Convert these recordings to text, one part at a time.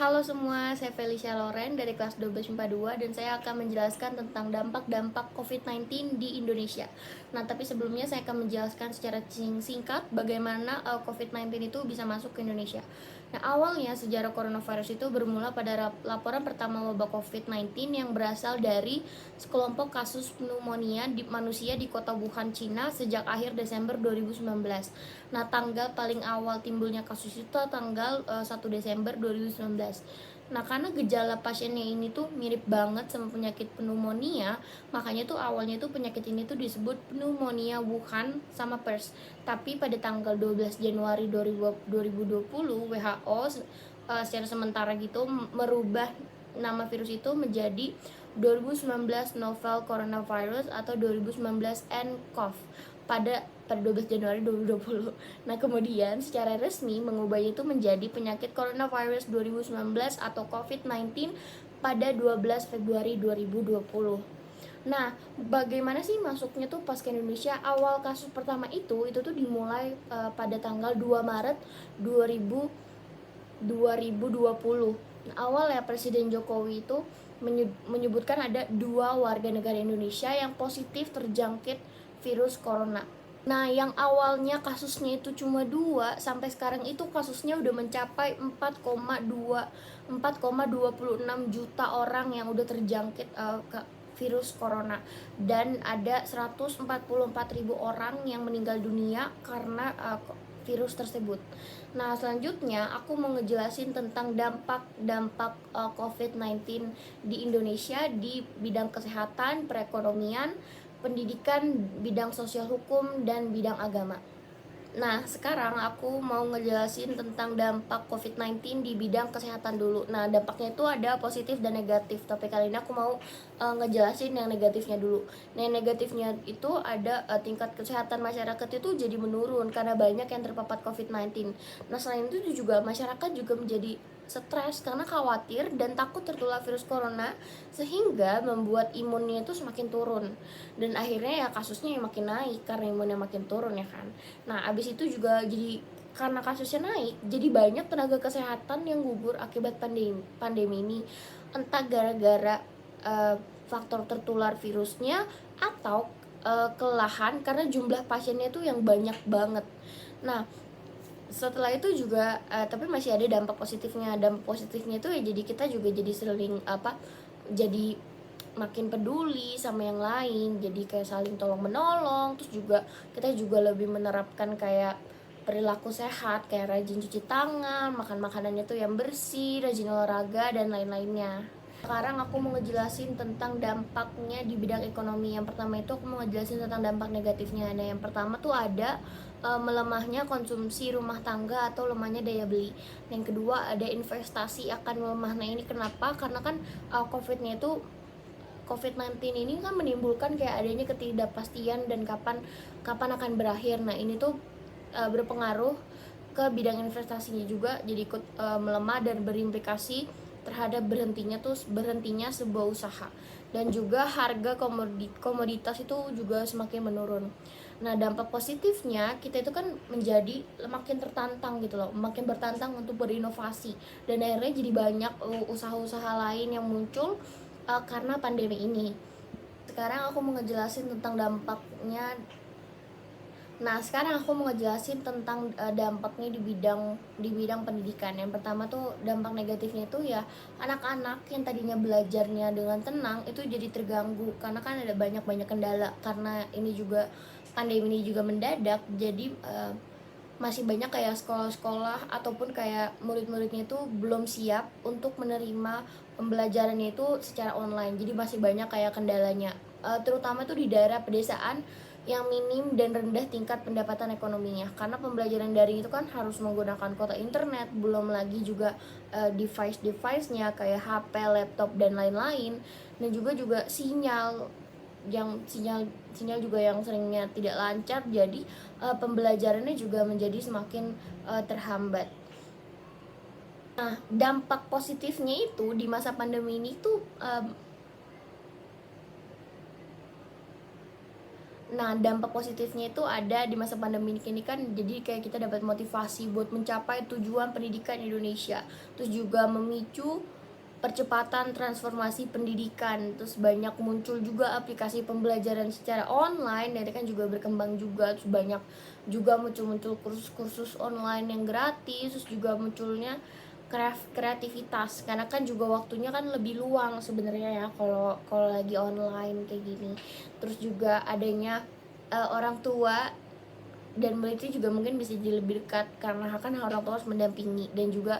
Halo semua, saya Felicia Loren dari kelas 12 MIPA 2 dan saya akan menjelaskan tentang dampak-dampak COVID-19 di Indonesia. Nah, tapi sebelumnya saya akan menjelaskan secara singkat bagaimana COVID-19 itu bisa masuk ke Indonesia. Nah, awalnya sejarah coronavirus itu bermula pada laporan pertama wabah COVID-19 yang berasal dari sekelompok kasus pneumonia di manusia di kota Wuhan, Cina sejak akhir Desember 2019. Nah, tanggal paling awal timbulnya kasus itu tanggal 1 Desember 2019. Nah, karena gejala pasiennya ini tuh mirip banget sama penyakit pneumonia, makanya tuh awalnya tuh penyakit ini tuh disebut pneumonia Wuhan sama PERS. Tapi pada tanggal 12 Januari 2020, WHO secara sementara gitu merubah nama virus itu menjadi 2019 Novel Coronavirus atau 2019 nCoV pada 12 Januari 2020. Nah, kemudian secara resmi mengubahnya itu menjadi penyakit coronavirus 2019 atau COVID-19 pada 12 Februari 2020. Nah, bagaimana sih masuknya tuh pas ke Indonesia? Awal kasus pertama itu tuh dimulai pada tanggal 2 Maret 2020. Awal ya Presiden Jokowi itu menyebutkan ada 2 warga negara Indonesia yang positif terjangkit virus corona. Nah, yang awalnya kasusnya itu cuma 2, sampai sekarang itu kasusnya udah mencapai 4,26 juta orang yang udah terjangkit ke virus corona, dan ada 144.000 orang yang meninggal dunia karena virus tersebut. Nah, selanjutnya aku mau ngejelasin tentang dampak COVID-19 di Indonesia di bidang kesehatan, perekonomian, pendidikan, bidang sosial hukum, dan bidang agama. Nah, sekarang aku mau ngejelasin tentang dampak COVID-19 di bidang kesehatan dulu. Nah, dampaknya itu ada positif dan negatif. Tapi kali ini aku mau ngejelasin yang negatifnya dulu. Nah, yang negatifnya itu ada tingkat kesehatan masyarakat itu jadi menurun karena banyak yang terpapar COVID-19. Nah, selain itu juga masyarakat juga menjadi stres karena khawatir dan takut tertular virus corona, sehingga membuat imunnya itu semakin turun, dan akhirnya ya kasusnya yang makin naik karena imunnya makin turun ya kan. Nah, abis itu juga jadi karena kasusnya naik, jadi banyak tenaga kesehatan yang gugur akibat pandemi ini, entah gara-gara uh, faktor tertular virusnya atau kelelahan karena jumlah pasiennya itu yang banyak banget. Nah, setelah itu juga tapi masih ada dampak positifnya. Dampak positifnya itu ya jadi kita juga jadi sering jadi makin peduli sama yang lain, jadi kayak saling tolong menolong. Terus juga kita juga lebih menerapkan kayak perilaku sehat, kayak rajin cuci tangan, makan makanannya tuh yang bersih, rajin olahraga, dan lain-lainnya. Sekarang aku mau ngejelasin tentang dampaknya di bidang ekonomi. Yang pertama itu aku mau ngejelasin tentang dampak negatifnya. Nah, yang pertama tuh ada melemahnya konsumsi rumah tangga atau lemahnya daya beli. Yang kedua ada investasi akan melemah. Nah, ini kenapa? Karena kan COVID-19 ini kan menimbulkan kayak adanya ketidakpastian dan kapan akan berakhir. Nah, ini tuh berpengaruh ke bidang investasinya juga, jadi ikut melemah dan berimplikasi terhadap berhentinya sebuah usaha, dan juga harga komoditas itu juga semakin menurun. Nah, dampak positifnya kita itu kan menjadi makin tertantang gitu loh, makin bertantang untuk berinovasi, dan akhirnya jadi banyak usaha-usaha lain yang muncul karena pandemi ini. Sekarang aku mau ngejelasin tentang dampaknya. Nah, sekarang aku mau ngejelasin tentang dampaknya di bidang pendidikan. Yang pertama tuh dampak negatifnya itu ya anak-anak yang tadinya belajarnya dengan tenang itu jadi terganggu karena kan ada banyak kendala, karena ini juga pandemi ini juga mendadak. Jadi masih banyak kayak sekolah-sekolah ataupun kayak murid-muridnya itu belum siap untuk menerima pembelajarannya itu secara online. Jadi masih banyak kayak kendalanya, terutama tuh di daerah pedesaan yang minim dan rendah tingkat pendapatan ekonominya, karena pembelajaran daring itu kan harus menggunakan kuota internet, belum lagi juga device-nya kayak HP, laptop, dan lain-lain. Dan juga sinyal juga yang seringnya tidak lancar, jadi pembelajarannya juga menjadi semakin terhambat. Nah, dampak positifnya itu di masa pandemi ini tuh Nah, dampak positifnya itu ada di masa pandemi ini kan, jadi kayak kita dapat motivasi buat mencapai tujuan pendidikan Indonesia. Terus juga memicu percepatan transformasi pendidikan. Terus banyak muncul juga aplikasi pembelajaran secara online, dan kan juga berkembang juga. Terus banyak juga muncul kursus-kursus online yang gratis. Terus juga munculnya kreativitas, karena kan juga waktunya kan lebih luang sebenarnya ya kalau lagi online kayak gini. Terus juga adanya orang tua dan murid itu juga mungkin bisa jadi lebih dekat, karena kan orang tua harus mendampingi, dan juga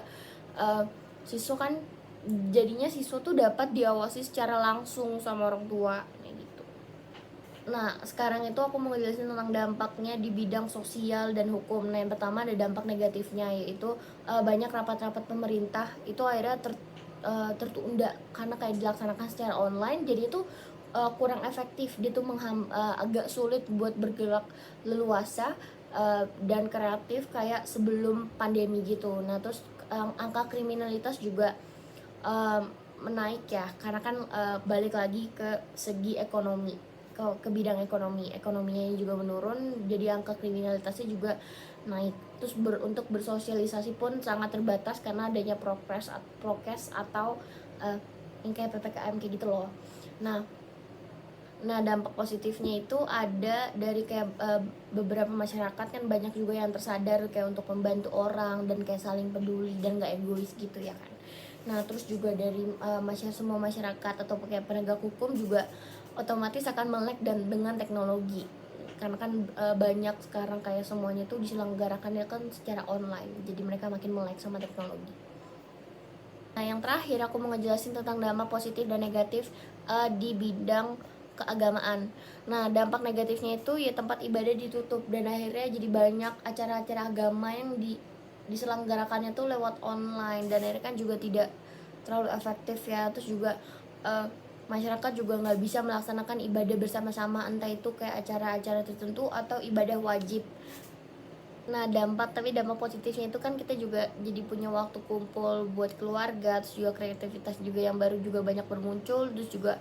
siswa kan jadinya siswa tuh dapat diawasi secara langsung sama orang tua kayak gitu. Nah, sekarang itu aku mau ngejelasin tentang dampaknya di bidang sosial dan hukum. Nah, yang pertama ada dampak negatifnya, yaitu banyak rapat-rapat pemerintah itu akhirnya tertunda karena kayak dilaksanakan secara online. Jadi itu kurang efektif, dia tuh agak sulit buat bergerak leluasa dan kreatif kayak sebelum pandemi gitu. Nah, terus angka kriminalitas juga um, menaik ya, karena kan balik lagi ke segi ekonomi, ke bidang ekonominya juga menurun, jadi angka kriminalitasnya juga naik. Terus untuk bersosialisasi pun sangat terbatas karena adanya prokes atau yang kayak PPKM kayak gitu loh. Nah, dampak positifnya itu ada dari kayak beberapa masyarakat kan banyak juga yang tersadar kayak untuk membantu orang dan kayak saling peduli dan gak egois gitu ya kan. Nah, terus juga dari semua masyarakat atau kayak penegak hukum juga otomatis akan melek dan dengan teknologi, karena kan banyak sekarang kayak semuanya tuh diselenggarakannya kan secara online, jadi mereka makin melek sama teknologi. Nah, yang terakhir aku mau ngejelasin tentang dampak positif dan negatif di bidang keagamaan. Nah, dampak negatifnya itu ya tempat ibadah ditutup, dan akhirnya jadi banyak acara-acara agama yang diselenggarakannya tuh lewat online, dan akhirnya kan juga tidak terlalu efektif ya. Terus juga masyarakat juga nggak bisa melaksanakan ibadah bersama-sama, entah itu kayak acara-acara tertentu atau ibadah wajib. Nah, dampak positifnya itu kan kita juga jadi punya waktu kumpul buat keluarga, terus juga kreativitas juga yang baru juga banyak bermuncul, terus juga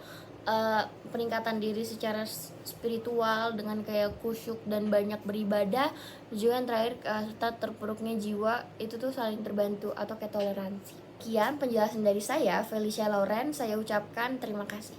peningkatan diri secara spiritual dengan kayak kusyuk dan banyak beribadah. Terus juga yang terakhir serta terpuruknya jiwa itu tuh saling terbantu atau kayak toleransi. Sekian penjelasan dari saya, Felicia Lauren. Saya ucapkan terima kasih.